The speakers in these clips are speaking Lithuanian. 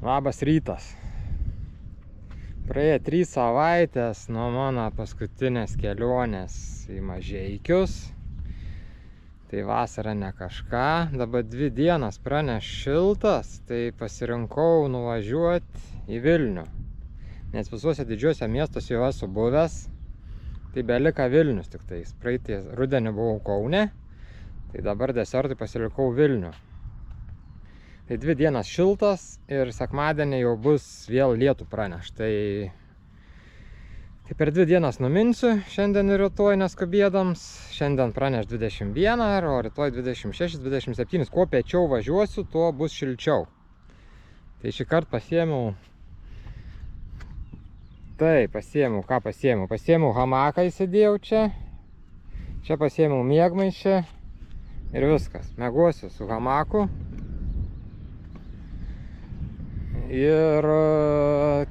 Labas rytas. Praėjo 3 savaitės nuo mano paskutinės kelionės į Mažeikius. Tai vasara ne kažką. Dabar 2 dienas praneš šiltas, tai pasirinkau nuvažiuoti į Vilnių. Nes visuose didžiuose miestuose jau esu buvęs. Tai belika Vilnius tik tais. Praeitį rudenį buvau Kaune. Tai dabar desertui pasilikau Vilnių. Tai 2 dienas šiltas ir sekmadienį jau bus vėl lietų praneš. Tai per 2 dienas numinsiu, šiandien ir rytoj neskubėdams. Šiandien praneš 21, o rytoj 26-27. Kuo piečiau važiuosiu, tuo bus šilčiau. Tai šį kartą pasiėmiau. Ką pasiėmiau? Pasiėmiau hamaką, įsidėjau čia. Čia pasiėmiau miegmaišį ir viskas. Miegosiu su hamaku. Ir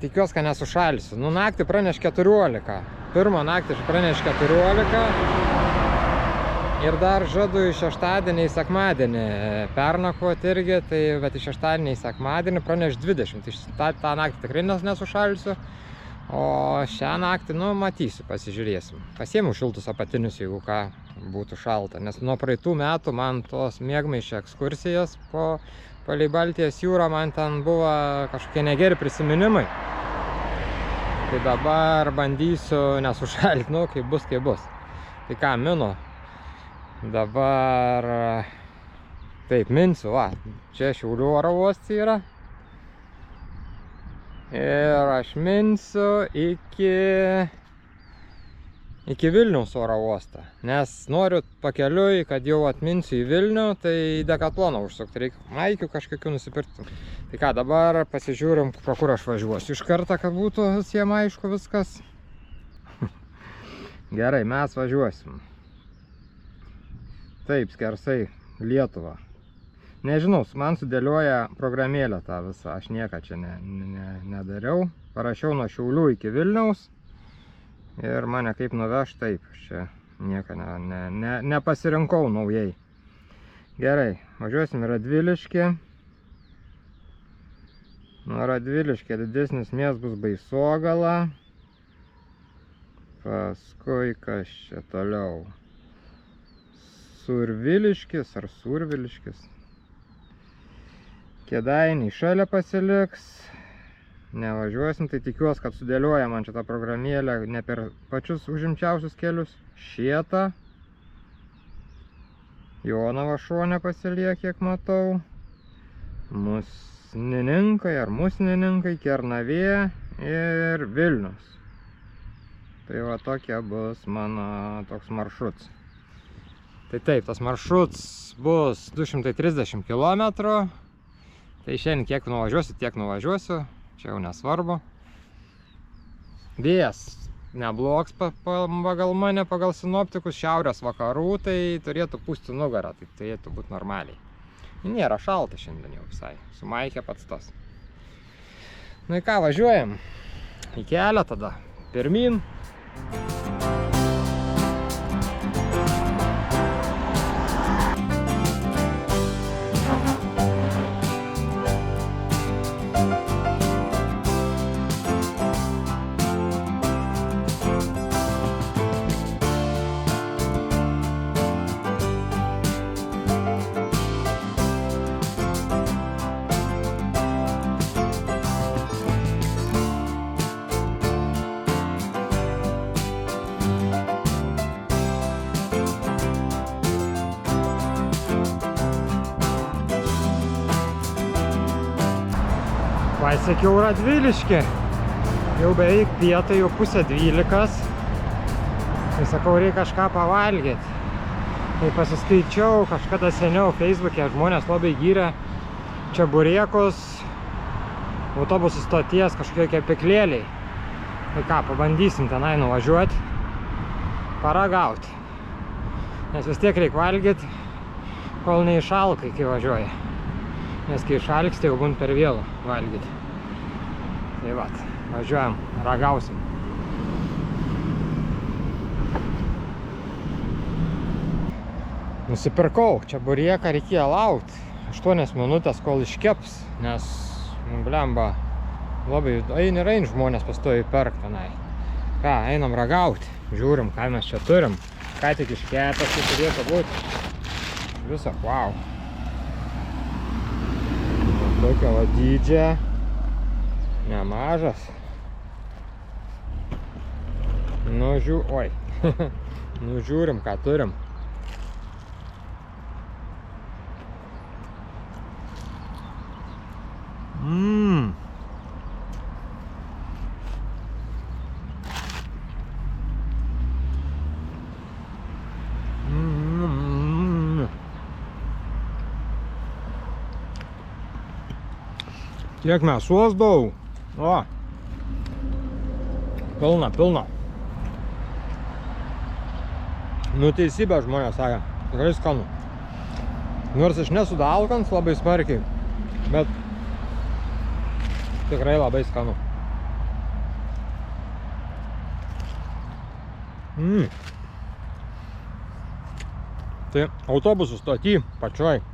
tikiuosi, kad nesušalsiu. Naktį praneš 14. Pirmą naktį praneš 14. Ir dar žadu į šeštadienį, į sekmadienį pernakvoti irgi. Tai bet į šeštadienį, į sekmadienį praneš 20. Tai tą naktį tikrai nesušalsiu. O šią naktį, matysiu, pasižiūrėsim. Pasiėmiau šiltus apatinius, jeigu ką būtų šalta. Nes nuo praeitų metų man tos miegmaišio ekskursijos palei Baltijos jūrą, man ten buvo kažkokie negeri prisiminimai. Tai dabar bandysiu nesušalti, kaip bus, kaip bus. Tai ką, minu. Dabar taip, minsiu, čia Šiaulių oro uostas yra. Ir aš minsiu iki Vilniaus oro uostą. Nes noriu pakeliui, kad jau atminsiu į Vilnių, tai į Dekatloną užsukti. Reikia maikių kažkokių nusipirkti. Tai ką, dabar pasižiūrim, pro kur aš važiuosiu iš karto, kad būtų visiems aišku viskas. Gerai, mes važiuosim. Taip, skersai Lietuvą. Nežinau, man sudėlioja programėlę tą visą. Aš nieką čia nedariau. Parašiau nuo Šiaulių iki Vilniaus. Ir mane kaip nuveš, taip, čia nieką nepasirinkau naujai. Gerai, važiuosim į Radviliškį. Nuo Radviliškio didesnis miestas bus Baisogala. Paskui kas čia toliau? Surviliškis ar Surviliškis? Kėdainiai šalia pasiliks. Nevažiuosim, tai tikiuosi, kad sudėlioja man šitą programėlę ne per pačius užimčiausius kelius. Šietą. Jonava šone pasiliek, kiek matau. Musnininkai ar Musnininkai, Kernavė ir Vilnius. Tai va tokia bus mano toks maršruts. Tai taip, tas maršruts bus 230 km. Tai šiandien kiek nuvažiuosiu, tiek nuvažiuosiu. Čia jau nesvarbu. Vėjas neblogs pagal mane, pagal sinoptikus, šiaurės vakarų, tai turėtų pūsti nugarą, tai turėtų būti normaliai. Nėra šalta šiandien jau visai, sumaikė pats tas. Į ką, važiuojam? Į kelią tada, pirmyn. Pasiekiau Radviliškį. Jau beveik pietai, jau 11:30. Tai sakau, reikia kažką pavalgyti. Tai pasiskaičiau kažkada seniau Facebook'e, žmonės labai gyrė čeburėkus, autobusų stoties kažkokie kepyklėliai. Tai ką, pabandysim tenai nuvažiuoti, paragauti. Nes vis tiek reikia valgyti, kol neišalkai, kai važiuoja. Nes kai išalks, tai jau būn per vėlų valgyti. Tai vat, važiuojam, ragausim. Nusipirkau čeburėką, reikėjo laukti 8 minutės, kol iškeps, nes Blemba, labai eini rein žmonės pastovi perk tenai. Ką, einam ragauti, žiūrim, ką mes čia turim. Ką tik iškepęs, tai turėtų būti. Visą, wow. Tokia va dydžia. Nemažas. Nu, oi. Nu, žiūrim, ką turim. Kiek mėsos daug. O. Pilna. Nu, teisybė žmonės sakė. Tikrai skanu. Nors aš nesu dalkans labai smarkiai, bet tikrai labai skanu. Tai autobusų stoty pačioj.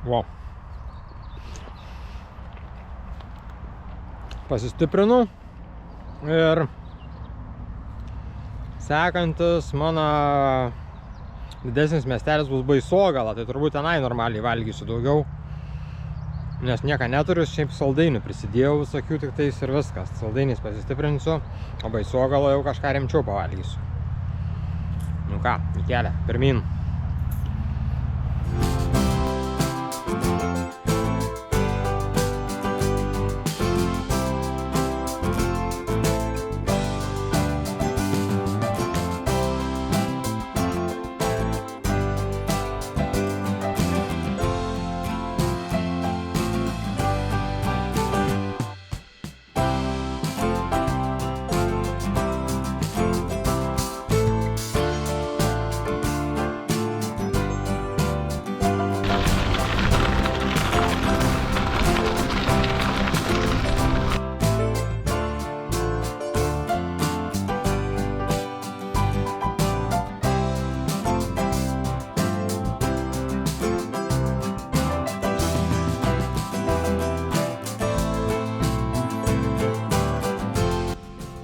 Wow. Pasistiprinu ir sekantis mano didesnis miestelis bus Baisogala, tai turbūt tenai normaliai valgysiu daugiau, nes nieko neturiu, šiaip saldainių prisidėjau visokių tik tais ir viskas, saldainiais pasistiprinsiu, o Baisogala jau kažką rimčiau pavalgysiu. Nu ką, į kelią, pirmyn.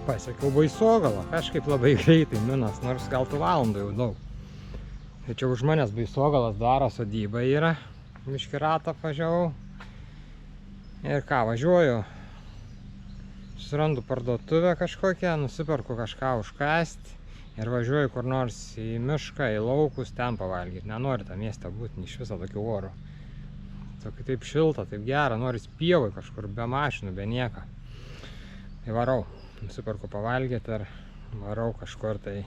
Pasiekiau Baisogalą, kažkaip labai greitai minas, nors gal tų valandų jau daug. Tai čia už manęs Baisogalas dvaro sodyba yra, biškį ratą važiavau. Ir ką, važiuoju, surandu parduotuvę kažkokią, nusiperku kažką užkasti ir važiuoju kur nors į mišką, į laukus, ten pavalgyti. Nenori tą miestą būti, iš viso tokių orų. Taip šilta, taip gera, nori pievai kažkur, be mašinų, be nieko. Tai varau. Nusiperku pavalgyti ir varau kažkur tai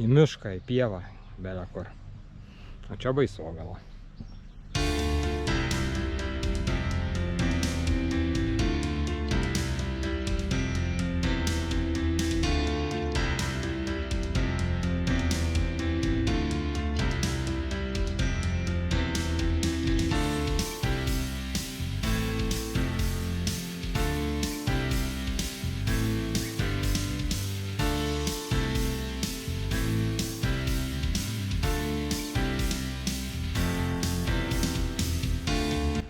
į mišką, į pievą, belė kur. O čia Baisogala.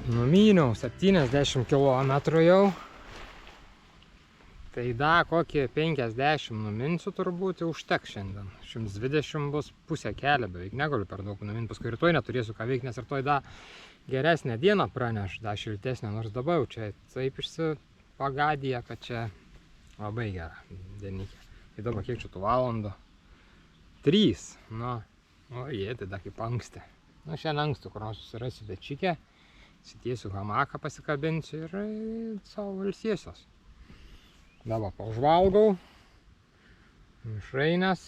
Numyniau 70 km jau. Tai da, kokį 50 numinsiu turbūt, užteks šiandien. 120 bus pusę kelio, beveik negaliu per daug numinti, paskui rytoj neturėsiu ką veikti, nes rytoj da geresnę dieną praneš, da šiltesnė, nors dabar jau čia taip išsipagadija, kad čia labai gera dienykė. Įdomu, kiek čia tų valandų? 3. Nu, o jie, tai da kaip anksti. Nu, šiandien anksti, kur nors susirasiu bečikę. Sitiesiu hamaką pasikabinsiu ir savo valsiesios. Dabar paužvalgau. Mišrainės.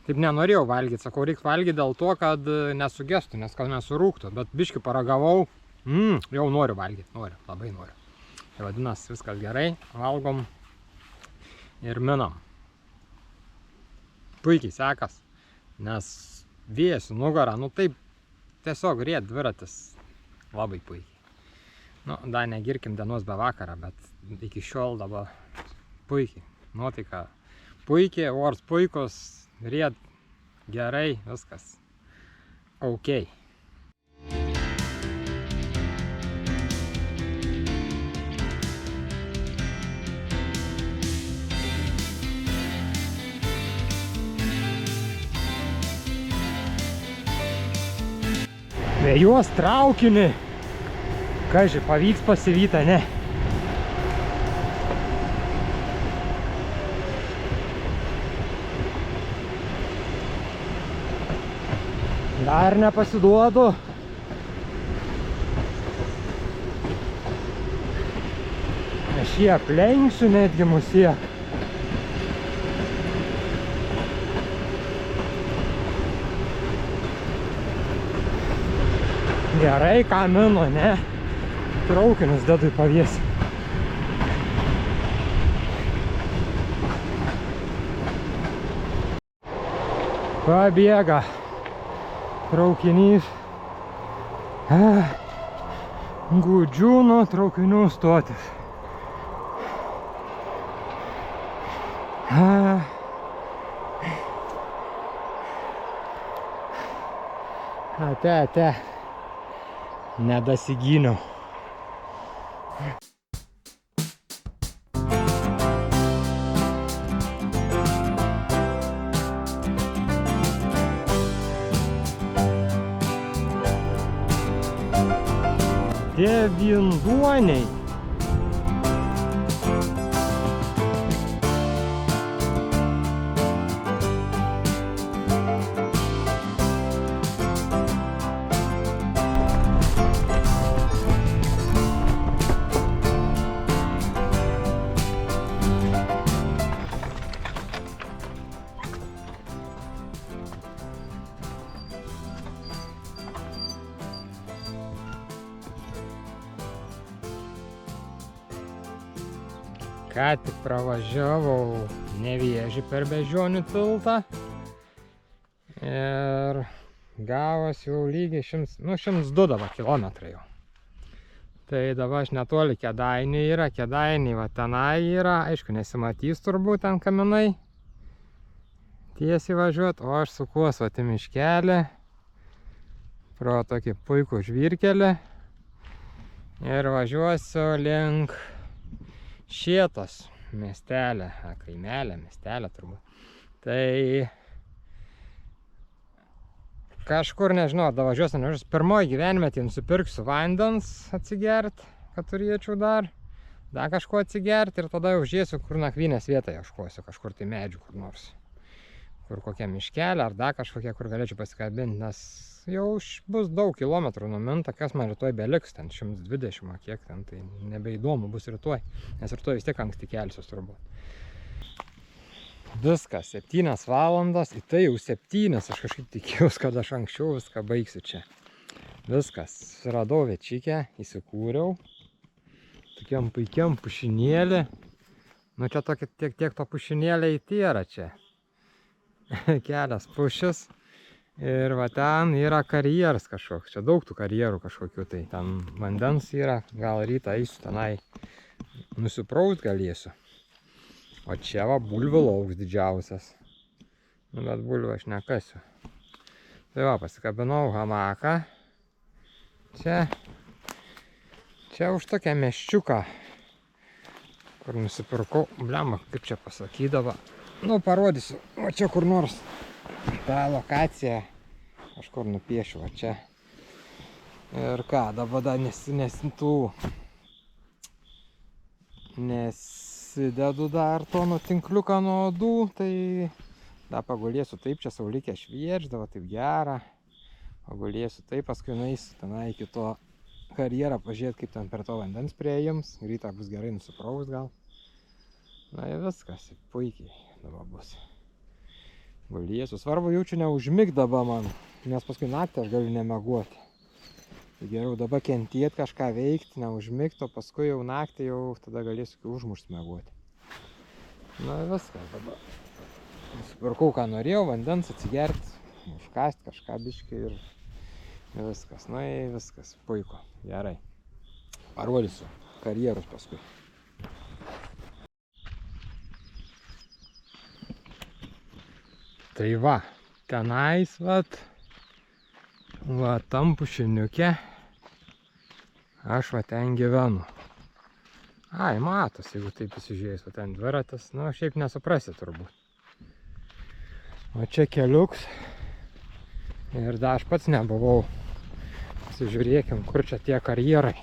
Taip nenorėjau valgyti, sakau, reikia valgyti dėl to, kad nesugestų, nes kad nesurūktų. Bet biškį paragavau, jau noriu valgyti, labai noriu. Tai vadinasi, viskas gerai, valgom ir minam. Puikiai sekas, nes vėsiu nugarą, nu taip tiesiog ried dviratis. Labai puikiai. Nu, dar negirkim dienos be vakarą, bet iki šiol dabar puikiai. Nuotaika puikiai, ors puikos, ried gerai, viskas. Ok. Žvejos traukinį. Kaži, pavyks pasivyta, ne? Dar nepasiduodu. Aš jį aplenksiu netgi musie. Gerai, kamino, ne? Traukinius dedu į paviesį. Pabėga traukinys. Gudžiūnų traukinių stotis. Ate. Nedasigyniau. Devinduoniai. Ką tik pravažiavau Nevėžį per Beždžionių tiltą ir gavos jau lygiai 102 dabar kilometrai jau. Tai dabar aš netoli Kėdainių yra, Kėdainiai va tenai yra, aišku nesimatys turbūt ten kaminai tiesiai važiuot, o aš sukuos vat į miškelį pro tokį puikų žvyrkelį ir važiuosiu link Šėtos miestelė, kaimelė, miestelė turbūt. Tai kažkur, nežinau, davažiuosiu, nežinau, pirmoji gyvenime tai nusipirksiu vandens atsigert, kad turėčiau dar kažko atsigert ir tada jau žiūrėsiu, kur nakvynės vietą ieškosiu, kažkur tai medžių kur nors. Kur kokia miškelė ar dar kažkokia, kur galėčiau pasikabinti, nes jau bus daug kilometrų numinta, kas man rytoj beliks, ten 120, kiek ten, tai nebeįdomu bus rytoj, nes rytoj vis tiek anksti kelsiuos turbūt. Viskas, 7 valandas, į tai jau 7, aš kažkaip tikėjausi, kad aš anksčiau viską baigsiu čia. Viskas, suradau viečikę, įsikūriau, tokiam puikiam pušinėlį, nu čia tiek to pušinėlė įtėra čia, kelias pušis. Ir va ten yra karjeras kažkoks, čia daug tų karjerų kažkokių, tai ten vandens yra, gal rytą eisiu tenai nusipraust galėsiu. O čia va bulvių lauks didžiausias, nu bet bulvių aš nekasiu. Tai va, pasikabinau hamaką, čia už tokią meščiuką, kur nusipirkau, blemba, kaip čia pasakydavo, nu parodysiu, o čia kur nors. tą lokaciją kažkur nupiešiu va čia. Ir ką, dabar dar nesidedu dar to tinkliuką nuo odų, tai dar pagulėsiu taip, čia saulikė švieždavo, taip gera. Pagulėsiu taip, paskui nueisiu tenai iki to karjerą, pažiūrėti, kaip ten per to vandens prieims. Rytą bus gerai nusipraust gal. Na ir viskas, puikiai dabar bus. Gulėsiu. Svarbu jaučiu neužmigt dabar man, nes paskui naktį aš galiu nemieguoti. Tai geriau dabar kentėti, kažką veikti, neužmigt, o paskui jau naktį jau tada galėsiu užmušti miegoti. Na viskas dabar. Nusipirkau, ką norėjau, vandens atsigerti, užkasti kažką biškį ir viskas. Na viskas, puiku, gerai. Parodysiu karjerus paskui. Tai va, tenais va tam pušiniuke aš va ten gyvenu. Ai, matos, jeigu taip įsižiūrėjus, va ten dviratis, nu šiaip nesuprasi turbūt. O čia keliuks ir dar aš pats nebuvau Pasižiūrėkim, kur čia tie karjerai.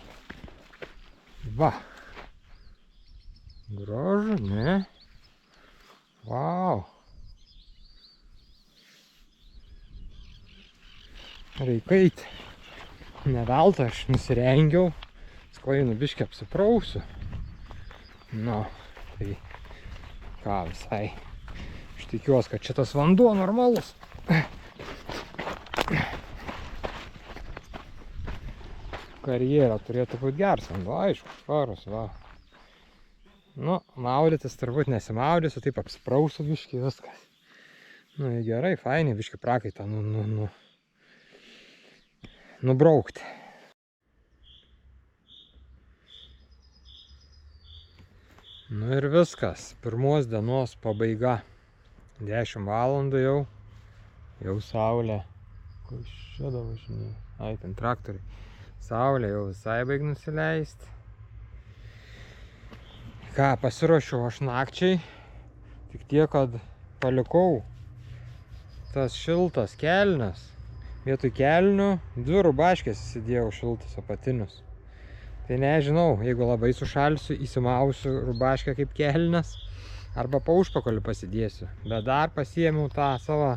Va. Gražu, ne? Vau. Reikait. Ne veltui aš nusirengiau. Skojinu biškį apsiprausiu. Nu, tai ką visai. Aš tikiuosi, kad šitas vanduo normalus. Karjera turėtų būti geras vanduo, aišku, švarus, va. Nu, maudytis turbūt nesimaudysiu, taip apsiprausiu biškį viskas. Nu, gerai, fainiai, biškį prakaitą nubraukti. Nu ir viskas, pirmos dienos pabaiga. 10 valandų jau saulė. Kur čia dabar žinai? Ai, ten traktoriai. Saulė jau visai baig nusileisti. Ką, pasiruošiau aš nakčiai. Tik tiek, kad palikau tas šiltas kelnes. Vietoj kelnių 2 rubaškės įsidėjau šiltus apatinius. Tai nežinau, jeigu labai sušalsiu, įsimausiu rubaškę kaip kelnes. Arba po užpakaliu pasidėsiu. Bet dar pasiėmiau tą savo,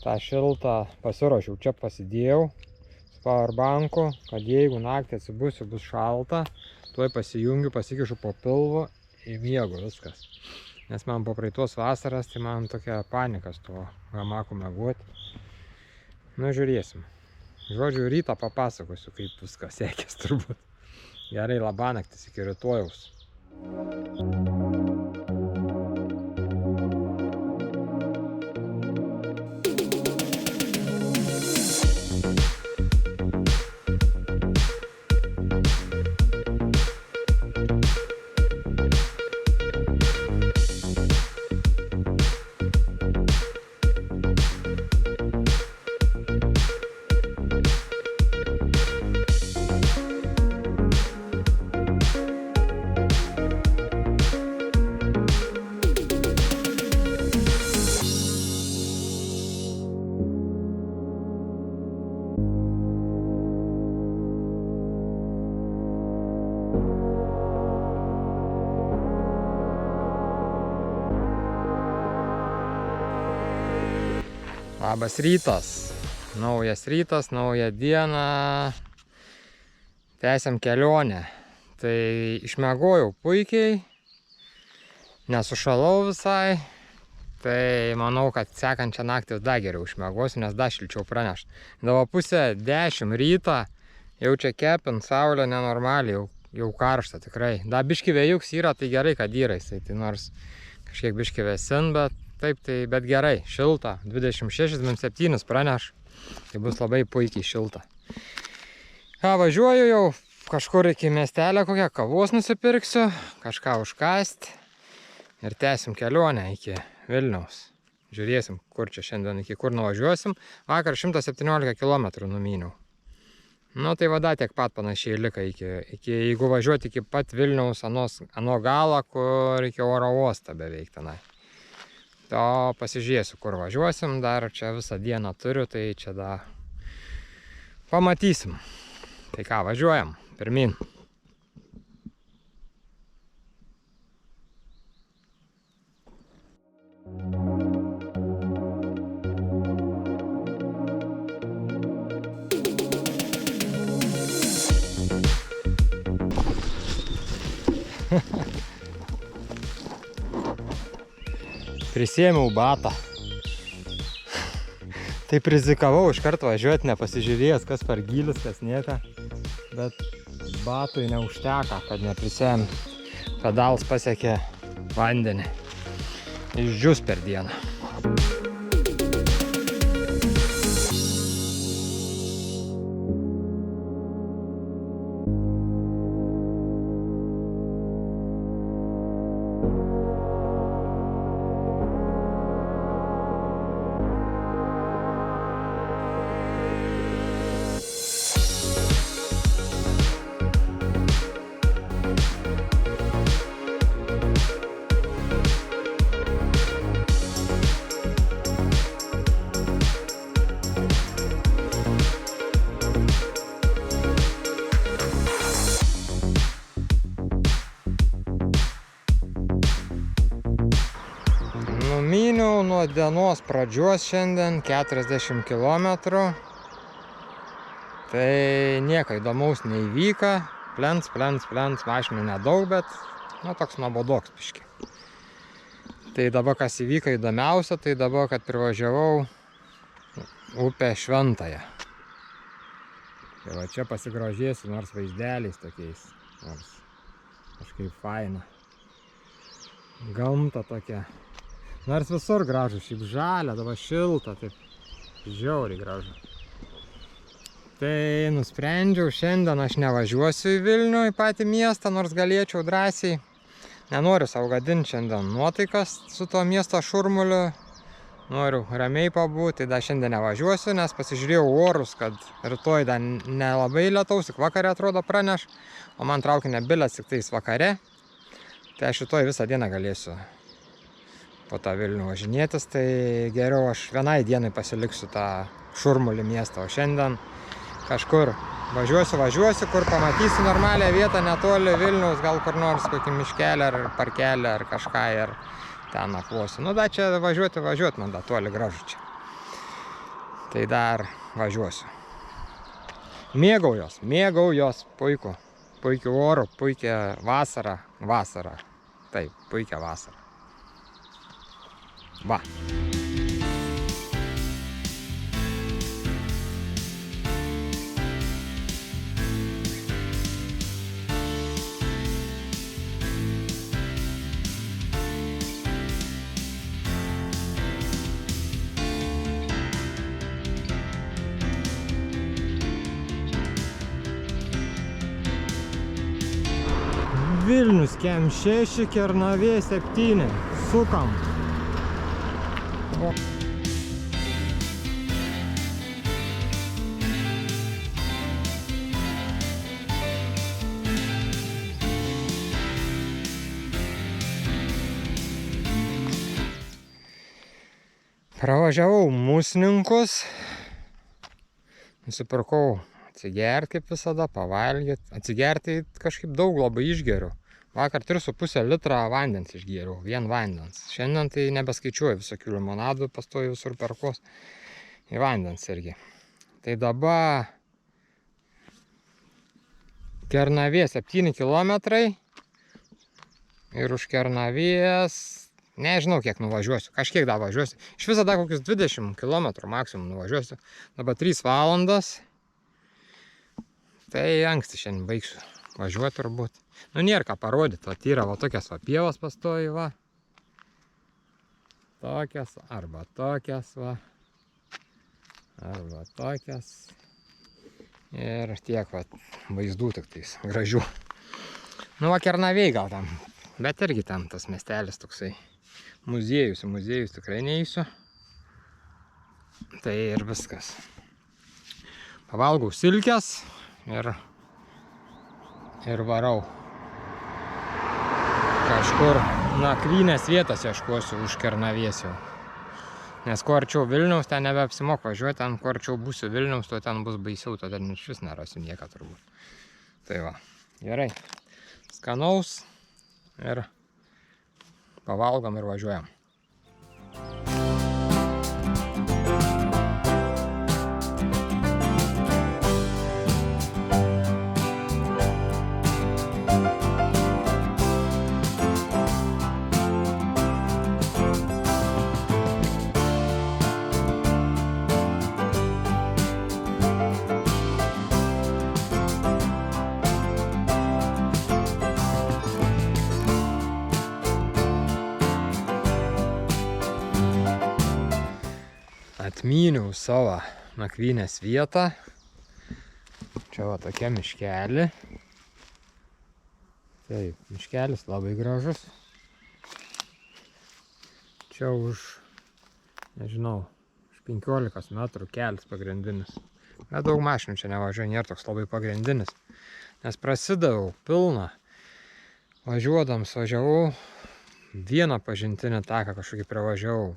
tą šiltą, pasiruošiau, čia pasidėjau. Powerbanku, kad jeigu naktį atsibusiu, bus šalta, tuoj pasijungiu, pasikišu po pilvu ir miegu viskas. Nes man po praeitos vasaras, tai man tokia panikas tuo hamaku miegoti. Nu, žiūrėsim. Žodžiu, rytą papasakosiu, kaip viskas sekės turbūt. Gerai, labanaktis iki rytojaus. Labas rytas. Naujas rytas, nauja diena. Tęsiam kelionę. Tai išmiegojau puikiai. Nesušalau visai. Tai manau, kad sekančią naktį dar geriau išmiegosiu, nes dar šilčiau praneš. Dabar pusė 10 rytą. Jau čia kepint, saulė nenormaliai, jau karšta tikrai. Dar biški vėjuks yra, tai gerai, kad yra jisai. Tai nors kažkiek biški vėsin, bet taip, tai bet gerai, šilta, 26-27 praneš, tai bus labai puikiai šilta. Ką, važiuoju jau kažkur iki miestelio, kokią kavos nusipirksiu, kažką užkasti ir tęsim kelionę iki Vilniaus. Žiūrėsim, kur čia šiandien, iki kur nuvažiuosim. Vakar 117 km numyniau. Nu, tai vada tiek pat panašiai lika jeigu važiuoti iki pat Vilniaus ano galą, kur iki oro uostą beveik tenai. To pasižiūrėsiu, kur važiuosim, dar čia visą dieną turiu, tai čia dar pamatysim. Tai ką, važiuojam, pirmin. Prisėmiau batą. Taip rizikavau iš karto važiuoti, nepasižiūrėjęs, kas per gylis, kas nieka. Bet batui neužteka, kad neprisėmė. Pedalas pasiekė vandenį. Išdžius per dieną. nuo dienos pradžios šiandien 40 km. Tai nieko įdomaus neįvyko. Plens, mašinų nedaug, bet toks nuobodoks biškį. Tai dabar kas įvyko įdomiausia, tai dabar, kad privažiavau upę Šventąją. Tai va čia pasigrožėsiu nors vaizdeliais tokiais, nors kažkaip faina. Gamta tokia. Nors visur gražu, šiaip žalia, dabar šilta, taip žiauriai gražu. Tai nusprendžiau, šiandien aš nevažiuosiu į Vilnių, į patį miestą, nors galėčiau drąsiai. Nenoriu savo gadinti šiandien nuotaikas su to miesto šurmuliu. Noriu ramiai pabūti, dar šiandien nevažiuosiu, nes pasižiūrėjau orus, kad rytoj dar nelabai lietaus, tik vakare atrodo praneš, o man traukinio bilietas tik tais vakare. Tai aš rytoj visą dieną galėsiu po tą Vilnių važinėtis, tai geriau aš vienai dienai pasiliksiu tą šurmulį miestą, o šiandien kažkur važiuosiu, kur pamatysiu normalią vietą netoli Vilniaus, gal kur nors kokį miškelį ar parkelį ar kažką ir ten nakvosiu. Nu, da čia važiuoti, man da toli gražu čia. Tai dar važiuosiu. Mėgaujos, puikiu oru, puikia vasara. Taip, puikia vasara. Va. Vilnius Kem 6, Kernavė 7. Sukam. Pravažiavau Musninkus. Nusipirkau atsigerti kaip visada, pavalgyti. Atsigerti kažkaip daug labai išgeriu. Vakar 3,5 litrą vandens išgėriau, vien vandens. Šiandien tai nebeskaičiuoju visokių limonadų, pastoju visur perkos į vandens irgi. Tai dabar Kernavė 7 km ir už Kernavės nežinau kiek nuvažiuosiu, kažkiek dar važiuosiu. Iš viso dar kokius 20 km maksimum nuvažiuosiu. Dabar 3 valandas. Tai anksti šiandien baigsiu važiuoti turbūt. Nu, nėra ką parodyti, vat yra va tokias va pievas pastoji va. Tokias, arba tokias va. Arba tokias. Ir tiek va vaizdų tik tais gražių. Nu, va Kernavėj gal tam, bet irgi tam tas miestelis toksai. Muziejus tikrai neįsiu. Tai ir viskas. Pavalgau silkės ir varau. Kažkur nakvynės vietas ieškosiu už Kernavės jau. Nes kuo arčiau Vilniaus, ten nebeapsimok važiuoti, ten kuo arčiau būsiu Vilniaus, to ten bus baisiau, tada iš vis nerasiu nieką turbūt. Tai va, gerai. Skanaus ir pavalgom ir važiuojam. Atmyniau savo nakvynės vietą. Čia va tokia miškelė. Taip, miškelis labai gražus. Čia už, nežinau, už 15 metrų kelias pagrindinis. Bet daug mašinų čia nevažiuoju, nėra toks labai pagrindinis. Nes prasidaviau pilną. Važiuodams važiavau, vieną pažintinį taką kažkokį privažiavau.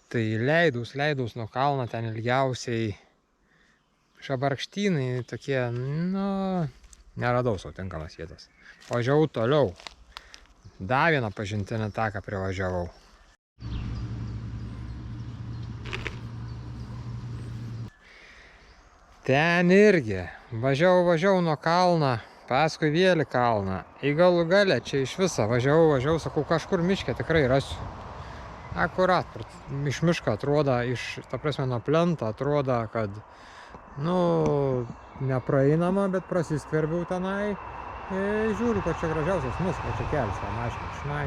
Tai leidaus nuo kalno ten ilgiausiai šabarkštynai tokie, nu, Neradau sau tinkamas vietos. Važiavau toliau. Dar vieną pažintinį taką privažiavau. Ten irgi. Važiavau nuo kalną, paskui vėl į kalną. Į galų galę čia iš viso važiavau, sakau, kažkur miške tikrai rasiu. Akurat, iš miško atrodo, ta prasme, nuo plento atrodo, kad, nepraeinama, bet prasiskverbiau tenai. Žiūriu, kad čia gražiausias miškas, čia kelias, aišku, šnai.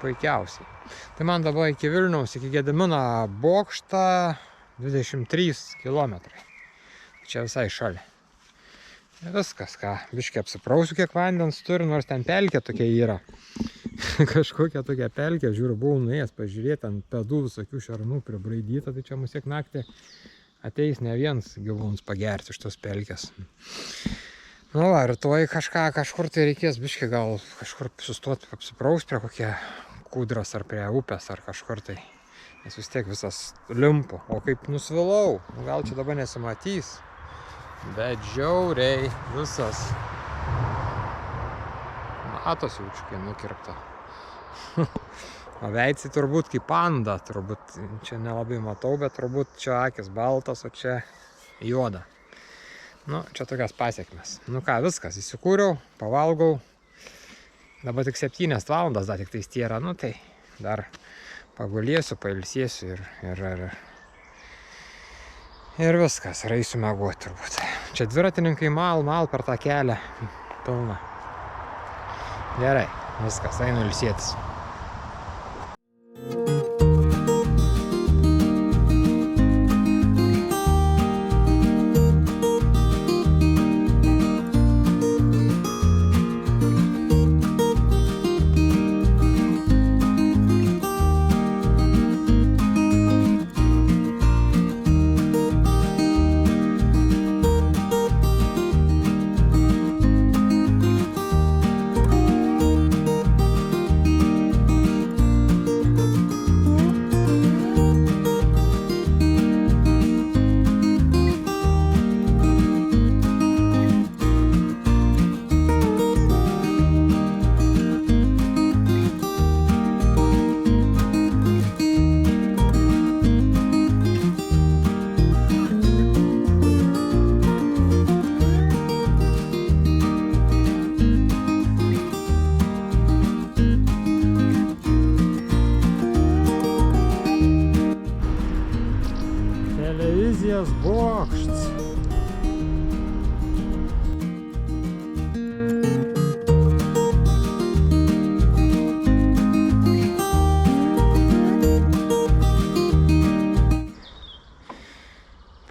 Puikiausiai. Tai man dabar iki Vilniaus, iki Gedimino bokštą 23 kilometrai. Čia visai šalia. Viskas, ką, biškį apsiprausiu, kiek vandens turi, nors ten pelkė tokia yra. Kažkokia tokia pelkė, žiūriu, buvau nuėjęs pažiūrėti, ant pedų visokių šarnų pribraidyta, tai čia mus tiek naktį ateis ne viens gyvūnas pagerti iš tos pelkės. Rytoj kažkur tai reikės biškį gal kažkur sustoti, apsipraust prie kokie kūdros ar prie upės ar kažkur tai. Nes vis tiek visas limpu. O kaip nusvilau, gal čia dabar nesimatys. Bet žiauriai visas matos jaučiukai nukirpta. O veidsi turbūt kaip panda, turbūt čia nelabai matau, bet turbūt čia akis baltas, o čia juoda. Čia tokias pasiekmes. Ką, viskas, įsikūriau, pavalgau. Dabar tik 7 valandas, dar tik tais tiera, tai dar pagulėsiu, pailsėsiu ir viskas, eisiu miegoti turbūt. Čia dviratininkai mal per tą kelią pilna. Gerai, viskas, einu ilsėtis. Bokštas.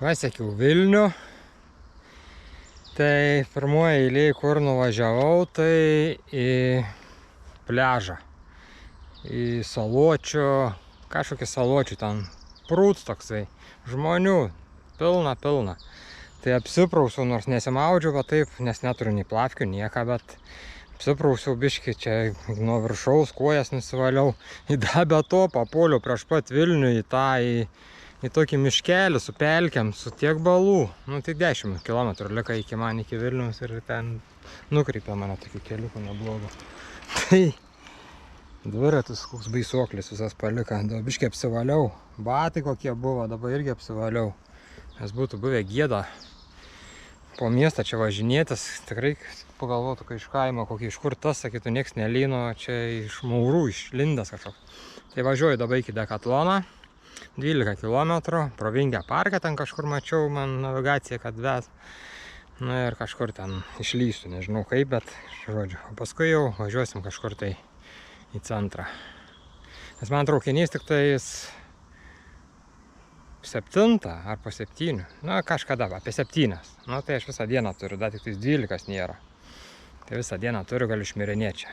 Pasiekiau Vilnių. Tai pirmoje eilėje, kur nuvažiavau, tai į pliažą. Į Saločių, kažkokį Saločių ten prūts toksai. Žmonių pilna. Tai apsiprausiau, nors nesimaudžiau, bet taip, nes neturiu nei plafkių, nieką, bet apsiprausiau biškį, čia nuo viršaus kojas nusivaliau. Be to papuoliau prieš pat Vilnių į tokį miškelį su pelkėm, su tiek balų. Tai 10 km lika iki man iki Vilniaus ir ten nukreipė mane tokiu keliuku neblogu. Tai dviratis koks baisuoklis visas palika. Dabar biškį apsivaliau. Batai kokie buvo, dabar irgi apsivaliau. Nes būtų buvę gėda po miestą čia važinėtis. Tikrai pagalvotų, kai iš kaimo, kokį iš kur tas, sakytų, nieks nelyno, čia iš maurų, išlindęs kažkoks. Tai važiuoju dabar iki Dekatloną. 12 km, pro Vingio parką ten kažkur mačiau, man navigacija, kad ves. Ir kažkur ten išlysiu, nežinau kaip, bet žodžiu. O paskui jau važiuosim kažkur tai į centrą. Nes man traukinys tik tais 7 ar po 7. Kažkada, apie 7. Tai aš visą dieną turiu, dar tik tais 12 nėra. Tai visą dieną turiu, galiu šmirinėti čia.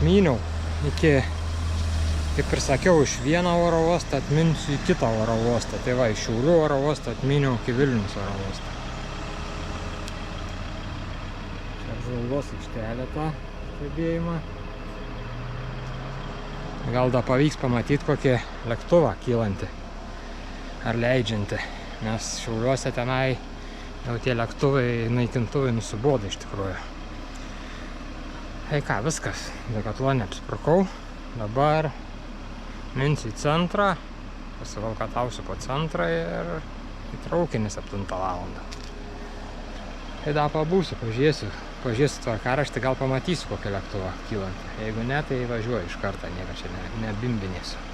atmyniau iki, kaip ir sakiau, iš vieno oro uostą atminsiu į kitą oro uostą. Tai va, iš Šiaulių oro uostą atmyniau iki Vilniaus oro uostą. Čia apžvalgos aikštelė tą stebėjimą. Gal da pavyks pamatyti kokį lėktuvą kylantį ar leidžiantį, nes Šiauliuose tenai jau tie lėktuvai, naikintuvai nusibodo iš tikrųjų. Tai ką, viskas, Decathlone apsipirkau, dabar minsiu į centrą, pasivalkatausiu po centrą ir į traukinį 7 valandą. Tai dar pabūsiu, pažiūrėsiu tvarkaraštį, gal pamatysiu kokį lėktuvą kylantį. Jeigu ne, tai važiuoju iš karto, nieko čia nebimbinėsiu.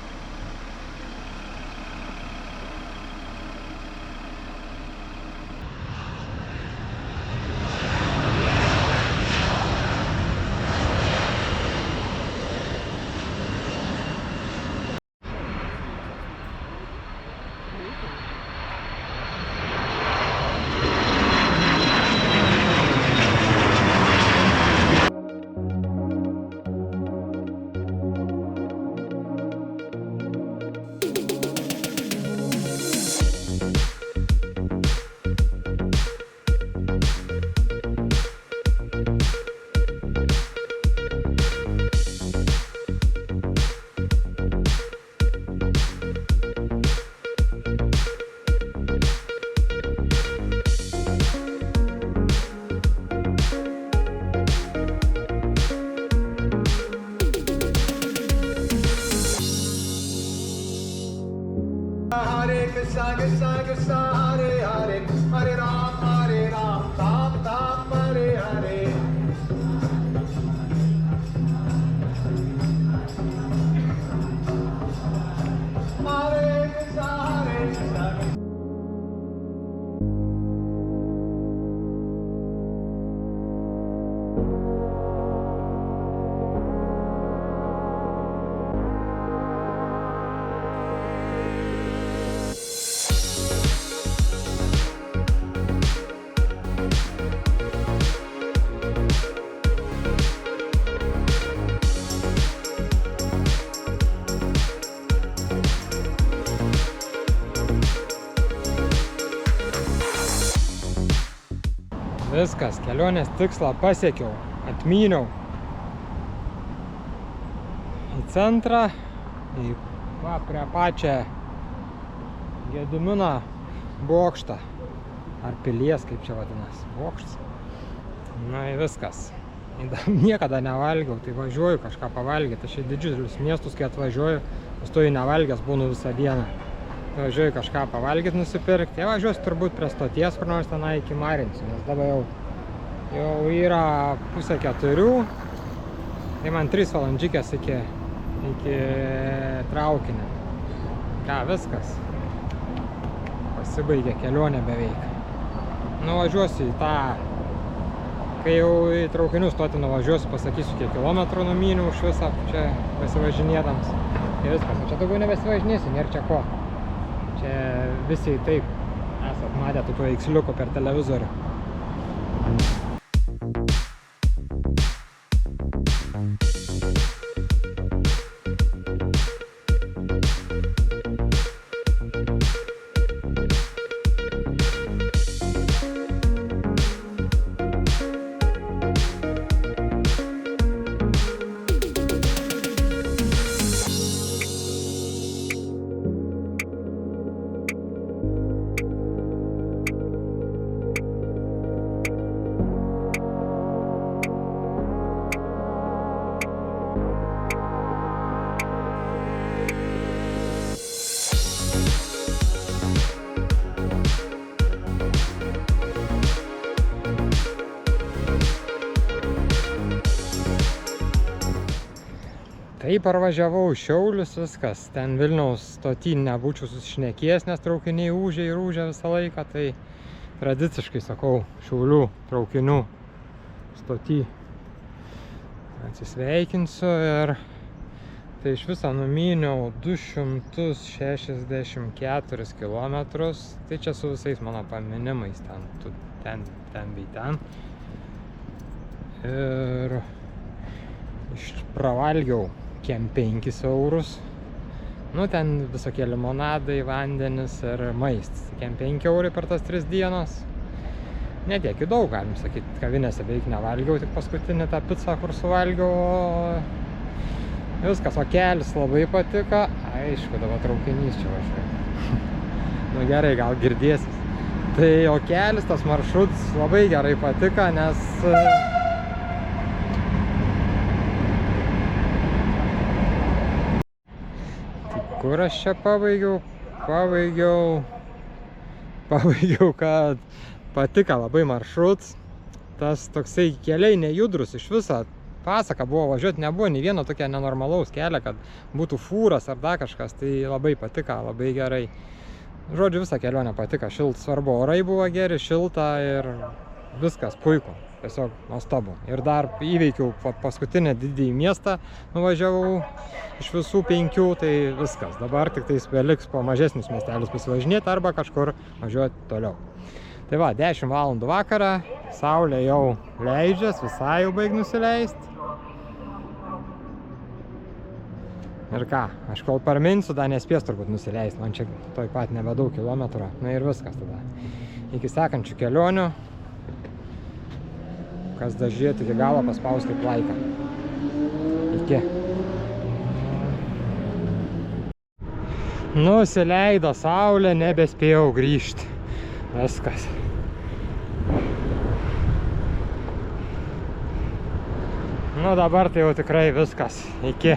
Krishna Krishna Krishna Hare Hare Hare Ram Ram Ram Hare Hare Hare Krishna Hare Krishna Viskas, kelionės tikslą pasiekiau, atmyniau į centrą, prie pačią Gedimino bokštą, ar pilies, kaip čia vadinasi, bokštas. Na ir viskas. Niekada nevalgiau, tai važiuoju kažką pavalgyti. Aš į didžiulius miestus, kai atvažiuoju, pastoju nevalgęs būnu visą dieną. Važiuoju kažką pavalgyti, nusipirkti. Jie važiuosiu turbūt prie stoties, kur nors tenai iki Marinsių, nes dabar jau yra 3:30. Tai man 3 valandžikės iki traukinio. Ką, viskas. Pasibaigė kelionė beveik. Nuvažiuosiu į tą, kai jau į traukinių stotį nuvažiuosiu, pasakysiu, kiek kilometrų numyniau iš viso čia besivažinėdams. Ir viskas. Čia daugiau nebesivažinėsiu, nėra čia ko. Čia visi taip esat matę tų paveiksliukų per televizorių. Tai parvažiavau Šiaulius, viskas. Ten Vilniaus stoty nebūčiau susišnekėjęs, nes traukiniai ūžia ir ūžia visą laiką. Tai tradiciškai sakau, Šiaulių traukinių stoty atsisveikinsiu ir tai iš viso numyniau 264 kilometrus. Tai čia su visais mano paminimais ten bei ten. Ir pravalgiau kem 5 eurus. Nu, ten visokie limonadai, vandenis ir maistas. Kem 5 eurai per tas 3 dienos. Ne tiek daug, galim sakyti, kavinėse beveik nevalgiau, tik paskutinį tą pizzą, kur suvalgiau. Viskas, o kelis labai patiko. Aišku, dabar traukinys čia važiuoja. Nu gerai, gal girdėsis. Tai o kelis, tas maršrutas labai gerai patiko, nes kur aš čia pabaigiau, kad patiko labai maršrutas. Tas toksai keliai nejudrus iš viso. Pasaka buvo važiuoti, nebuvo nei vieno tokio nenormalaus kelio, kad būtų fūras ar dar kažkas. Tai labai patiko, labai gerai. Žodžiu, visą kelionę patiko. Svarbu, orai buvo geri, šilta ir viskas puiku. Tiesiog nuostabu. Ir dar įveikiau paskutinę didįjį miestą, nuvažiavau iš visų 5, tai viskas. Dabar tik tais beliks po mažesnius miestelius pasivažinėti arba kažkur važiuoti toliau. Tai va, 10 valandų vakarą, saulė jau leidžias, visai jau baig nusileisti. Ir ką, aš kol parminsiu, dar nespės turbūt nusileisti, man čia toj pat nebedaug kilometrų. Na ir viskas tada. Iki sekančių kelionių. Kas dar žiūrėti iki galo, paspauskit laiką. Iki. Nusileido saulė, nebespėjau grįžti. Viskas. Nu dabar tai jau tikrai viskas. Iki.